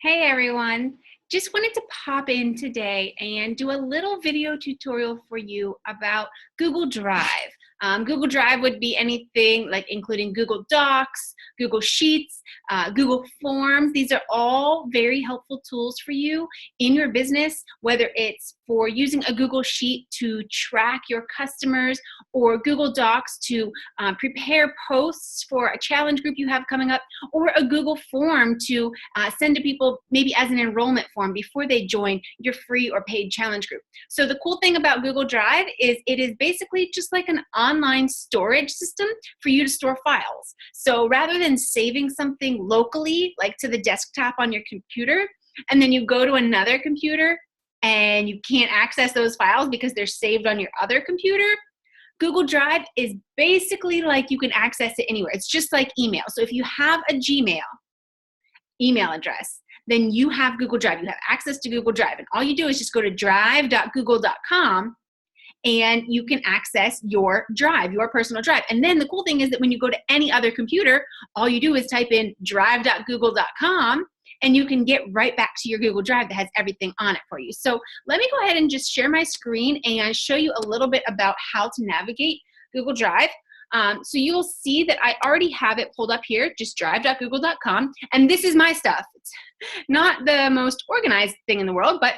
Hey everyone, just wanted to pop in today and do a little video tutorial for you about Google Drive. Google Drive would be anything like including Google Docs, Google Sheets, Google Forms. These are all very helpful tools for you in your business, whether it's for using a Google Sheet to track your customers or Google Docs to prepare posts for a challenge group you have coming up, or a Google form to send to people maybe as an enrollment form before they join your free or paid challenge group. So the cool thing about Google Drive is it is basically just like an online storage system for you to store files. So rather than saving something locally, like to the desktop on your computer, and then you go to another computer and you can't access those files because they're saved on your other computer, Google Drive is basically like you can access it anywhere. It's just like email. So if you have a Gmail email address, then you have Google Drive. You have access to Google Drive. And all you do is just go to drive.google.com and you can access your drive, your personal drive. And then the cool thing is that when you go to any other computer, all you do is type in drive.google.com and you can get right back to your Google Drive that has everything on it for you. So let me go ahead and just share my screen and show you a little bit about how to navigate Google Drive. So you'll see that I already have it pulled up here, just drive.google.com. And this is my stuff. It's not the most organized thing in the world, but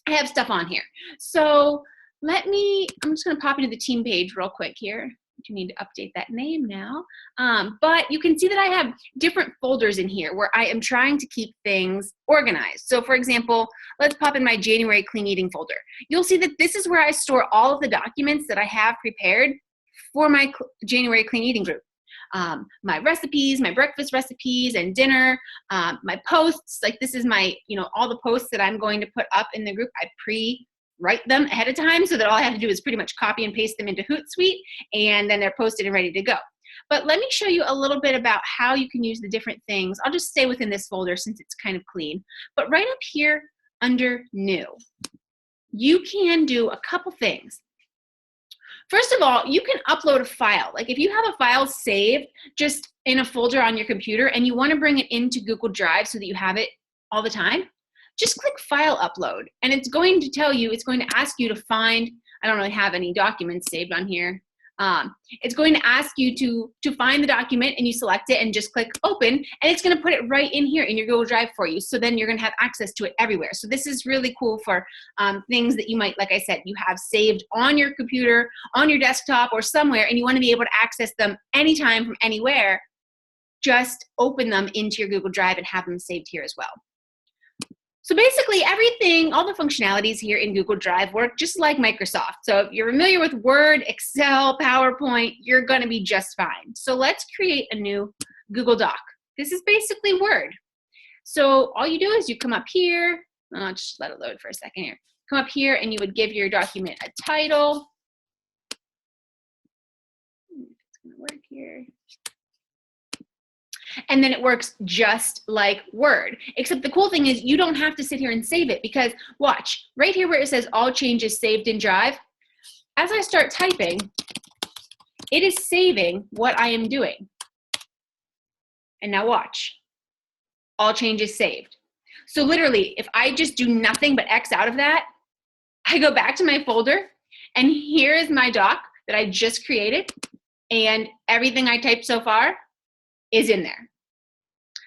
I have stuff on here. So I'm just gonna pop into the team page real quick here. I do need to update that name now. But you can see that I have different folders in here where I am trying to keep things organized. So for example, let's pop in my January Clean Eating folder. You'll see that this is where I store all of the documents that I have prepared for my January Clean Eating group. My recipes, my breakfast recipes and dinner, my posts, like this is my, all the posts that I'm going to put up in the group. I pre-write them ahead of time so that all I have to do is pretty much copy and paste them into Hootsuite and then they're posted and ready to go. But let me show you a little bit about how you can use the different things. I'll just stay within this folder since it's kind of clean. But right up here under New, you can do a couple things. First of all, you can upload a file. Like if you have a file saved just in a folder on your computer and you want to bring it into Google Drive so that you have it all the time, just click File Upload. And it's going to tell you, it's going to ask you to find, I don't really have any documents saved on here. It's going to ask you to find the document and you select it and just click Open, and it's going to put it right in here in your Google Drive for you. So then you're going to have access to it everywhere. So this is really cool for things that you might, like I said, you have saved on your computer, on your desktop, or somewhere, and you want to be able to access them anytime from anywhere. Just open them into your Google Drive and have them saved here as well. So basically everything, all the functionalities here in Google Drive work just like Microsoft. So if you're familiar with Word, Excel, PowerPoint, you're gonna be just fine. So let's create a new Google Doc. This is basically Word. So all you do is you come up here, I'll just let it load for a second here. Come up here and you would give your document a title. It's gonna work here. And then it works just like Word. Except the cool thing is you don't have to sit here and save it, because watch, right here where it says all changes saved in Drive, as I start typing, it is saving what I am doing. And now watch, all changes saved. So literally, if I just do nothing but X out of that, I go back to my folder, and here is my doc that I just created, and everything I typed so far is in there.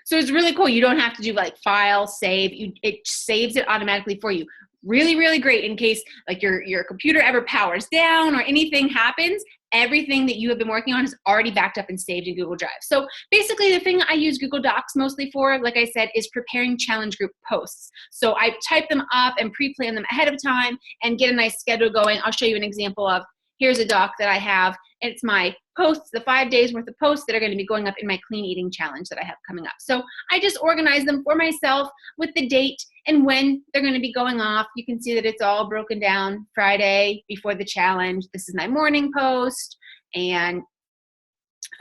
So it's really cool. You don't have to do like file, save. It saves it automatically for you. Really, really great in case like your computer ever powers down or anything happens. Everything that you have been working on is already backed up and saved in Google Drive. So basically the thing I use Google Docs mostly for, like I said, is preparing challenge group posts. So I type them up and pre-plan them ahead of time and get a nice schedule going. I'll show you an example of, here's a doc that I have. It's my posts, the 5 days worth of posts that are going to be going up in my clean eating challenge that I have coming up. So I just organize them for myself with the date and when they're going to be going off. You can see that it's all broken down. Friday before the challenge, this is my morning post. And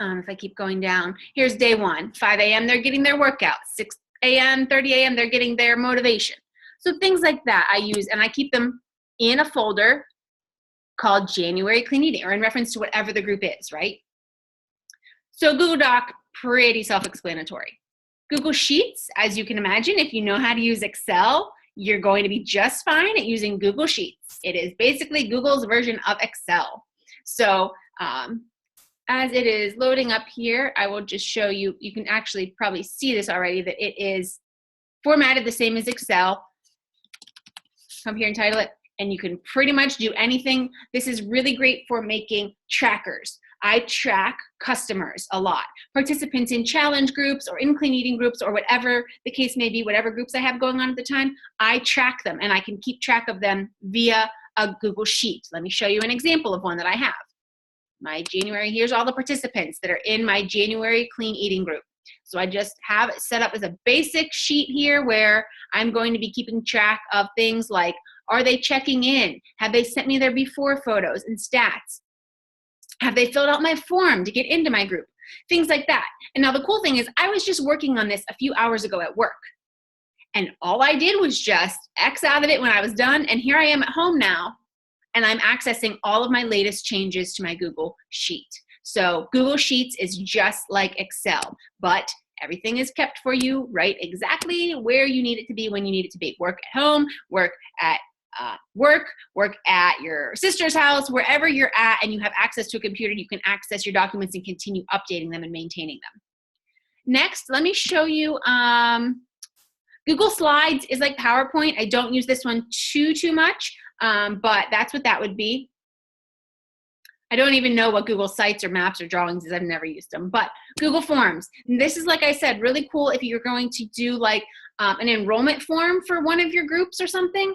if I keep going down, here's day 1, 5 a.m. they're getting their workout, 6 a.m., 30 a.m. they're getting their motivation. So things like that I use, and I keep them in a folder called January Clean Eating, or in reference to whatever the group is, right? So Google Doc, pretty self-explanatory. Google Sheets, as you can imagine, if you know how to use Excel, you're going to be just fine at using Google Sheets. It is basically Google's version of Excel. So as it is loading up here, I will just show you, you can actually probably see this already, that it is formatted the same as Excel. Come here and title it, and you can pretty much do anything. This is really great for making trackers. I track customers a lot, participants in challenge groups or in clean eating groups or whatever the case may be, whatever groups I have going on at the time, I track them and I can keep track of them via a Google Sheet. Let me show you an example of one that I have. My January, here's all the participants that are in my January clean eating group. So I just have it set up as a basic sheet here where I'm going to be keeping track of things like, are they checking in? Have they sent me their before photos and stats? Have they filled out my form to get into my group? Things like that. And now the cool thing is I was just working on this a few hours ago at work. And all I did was just X out of it when I was done. And here I am at home now. And I'm accessing all of my latest changes to my Google Sheet. So Google Sheets is just like Excel, but everything is kept for you right exactly where you need it to be when you need it to be. Work at home, work at work at your sister's house, wherever you're at and you have access to a computer, you can access your documents and continue updating them and maintaining them. Next, let me show you, Google Slides is like PowerPoint. I don't use this one too much, but that's what that would be. I don't even know what Google Sites or Maps or Drawings is. I've never used them, but Google Forms. And this is, like I said, really cool if you're going to do like an enrollment form for one of your groups or something.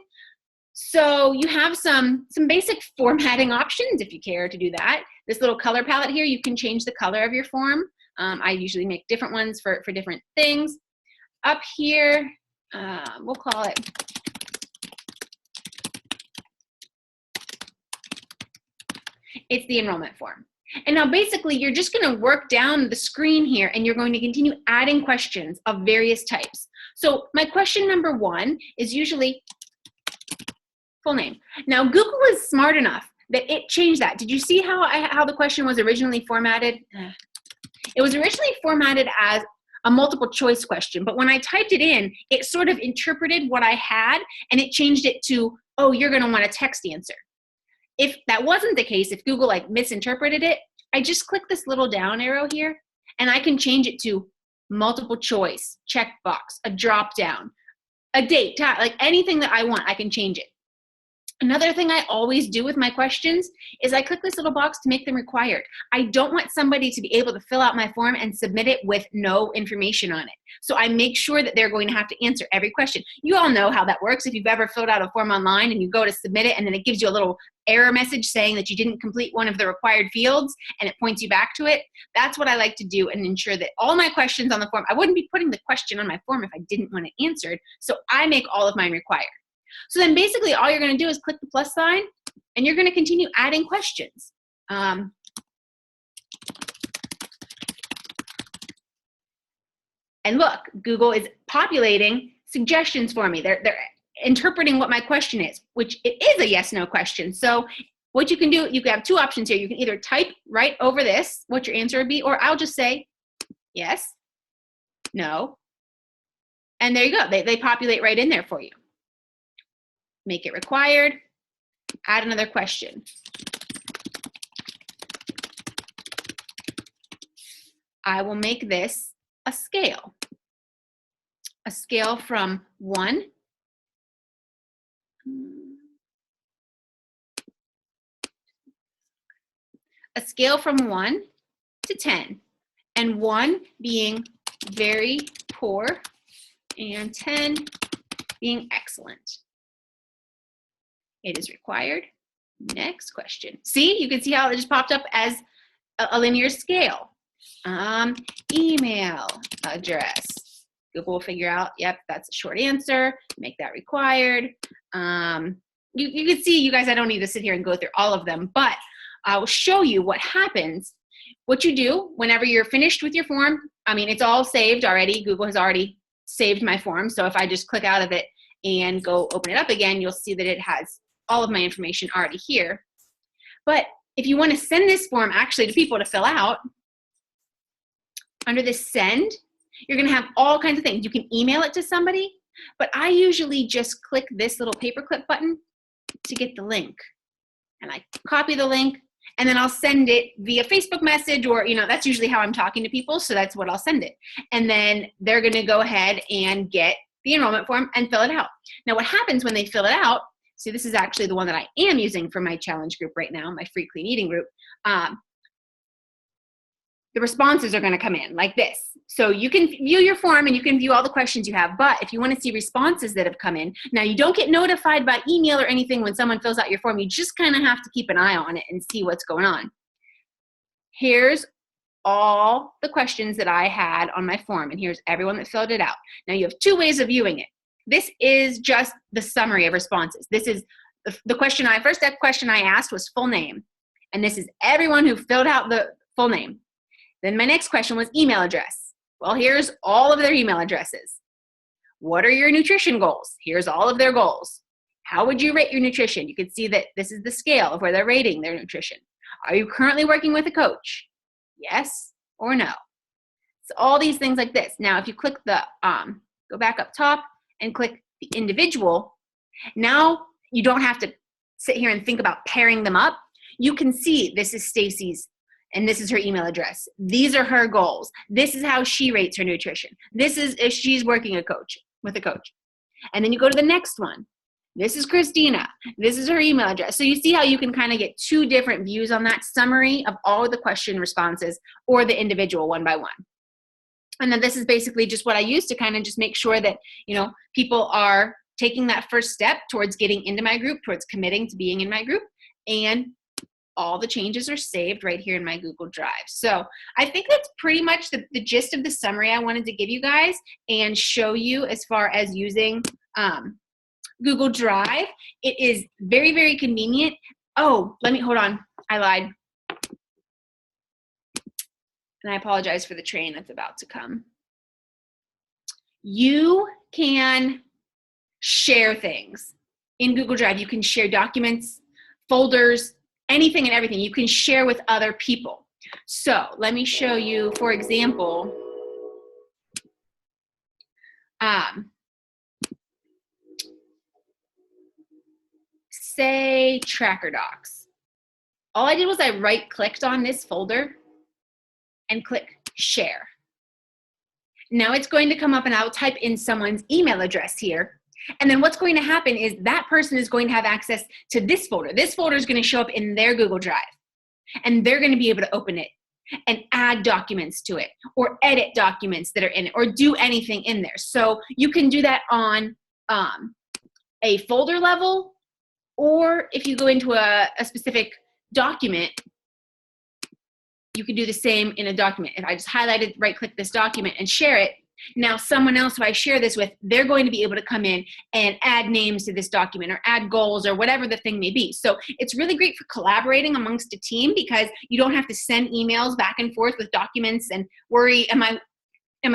So you have some basic formatting options if you care to do that. This little color palette here, you can change the color of your form. I usually make different ones for different things. Up here, we'll call it it's the enrollment form. And now basically you're just going to work down the screen here and you're going to continue adding questions of various types. So my question number 1 is usually full name. Now Google is smart enough that it changed that. Did you see how the question was originally formatted? It was originally formatted as a multiple choice question, but when I typed it in, it sort of interpreted what I had and it changed it to, oh, you're going to want a text answer. If that wasn't the case, if Google like misinterpreted it, I just click this little down arrow here and I can change it to multiple choice, checkbox, a drop down, a date, time, like anything that I want, I can change it. Another thing I always do with my questions is I click this little box to make them required. I don't want somebody to be able to fill out my form and submit it with no information on it. So I make sure that they're going to have to answer every question. You all know how that works. If you've ever filled out a form online and you go to submit it and then it gives you a little error message saying that you didn't complete one of the required fields and it points you back to it, that's what I like to do and ensure that all my questions on the form, I wouldn't be putting the question on my form if I didn't want it answered. So I make all of mine required. So then basically all you're going to do is click the plus sign and you're going to continue adding questions. And look, Google is populating suggestions for me. They're interpreting what my question is, which it is a yes, no question. So what you can do, you can have 2 options here. You can either type right over this, what your answer would be, or I'll just say yes, no. And there you go. They populate right in there for you. Make it required, add another question. I will make this a scale from 1 to 10, and 1 being very poor and 10 being excellent. It is required. Next question. See, you can see how it just popped up as a linear scale. Email address. Google will figure out, yep, that's a short answer. Make that required. You can see, you guys, I don't need to sit here and go through all of them, but I will show you what happens. What you do whenever you're finished with your form, I mean, it's all saved already. Google has already saved my form. So if I just click out of it and go open it up again, you'll see that it has all of my information already here. But if you want to send this form actually to people to fill out, under this send, You're gonna have all kinds of things. You can email it to somebody, but I usually just click this little paperclip button to get the link. And I copy the link, and then I'll send it via Facebook message, or, that's usually how I'm talking to people, so that's what I'll send it. And then they're gonna go ahead and get the enrollment form and fill it out. Now what happens when they fill it out, see, this is actually the one that I am using for my challenge group right now, my free clean eating group. The responses are gonna come in like this. So you can view your form and you can view all the questions you have, but if you wanna see responses that have come in, now you don't get notified by email or anything when someone fills out your form, you just kinda have to keep an eye on it and see what's going on. Here's all the questions that I had on my form, and here's everyone that filled it out. Now you have two ways of viewing it. This is just the summary of responses. This is the question first question I asked was full name, and this is everyone who filled out the full name. Then my next question was email address. Well, here's all of their email addresses. What are your nutrition goals? Here's all of their goals. How would you rate your nutrition? You can see that this is the scale of where they're rating their nutrition. Are you currently working with a coach? Yes or no? So all these things like this. Now, if you click the, go back up top and click the individual, now you don't have to sit here and think about pairing them up. You can see this is Stacy's and this is her email address. These are her goals. This is how she rates her nutrition. This is if she's working with a coach. And then you go to the next one. This is Christina. This is her email address. So you see how you can kind of get two different views on that summary of all of the question responses or the individual one by one. And then this is basically just what I use to kind of just make sure that, people are taking that first step towards getting into my group, towards committing to being in my group, and all the changes are saved right here in my Google Drive. So I think that's pretty much the gist of the summary I wanted to give you guys and show you as far as using Google Drive. It is very, very convenient. Oh, hold on. I lied. And I apologize for the train that's about to come. You can share things in Google Drive. You can share documents, folders, anything and everything you can share with other people. So let me show you, for example, say Tracker Docs. All I did was I right-clicked on this folder and click Share. Now it's going to come up and I'll type in someone's email address here. And then what's going to happen is that person is going to have access to this folder. This folder is going to show up in their Google Drive. And they're going to be able to open it and add documents to it or edit documents that are in it or do anything in there. So you can do that on a folder level, or if you go into a specific document, you can do the same in a document. If I just highlighted, right-click this document and share it, now someone else who I share this with, they're going to be able to come in and add names to this document or add goals or whatever the thing may be. So it's really great for collaborating amongst a team because you don't have to send emails back and forth with documents and worry, am I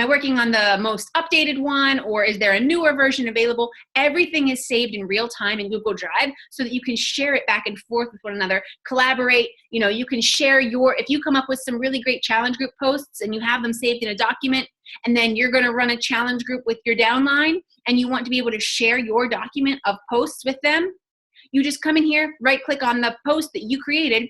working on the most updated one, or is there a newer version available? Everything is saved in real time in Google Drive so that you can share it back and forth with one another, collaborate. You can share if you come up with some really great challenge group posts and you have them saved in a document, and then you're going to run a challenge group with your downline and you want to be able to share your document of posts with them, you just come in here, right click on the post that you created,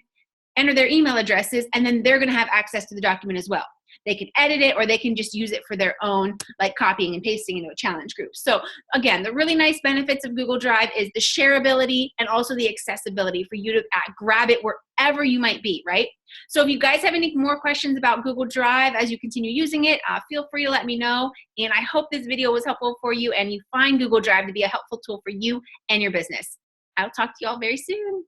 enter their email addresses, and then they're going to have access to the document as well. They can edit it or they can just use it for their own, like copying and pasting into a challenge group. So again, the really nice benefits of Google Drive is the shareability and also the accessibility for you to grab it wherever you might be, right? So if you guys have any more questions about Google Drive as you continue using it, feel free to let me know. And I hope this video was helpful for you and you find Google Drive to be a helpful tool for you and your business. I'll talk to you all very soon.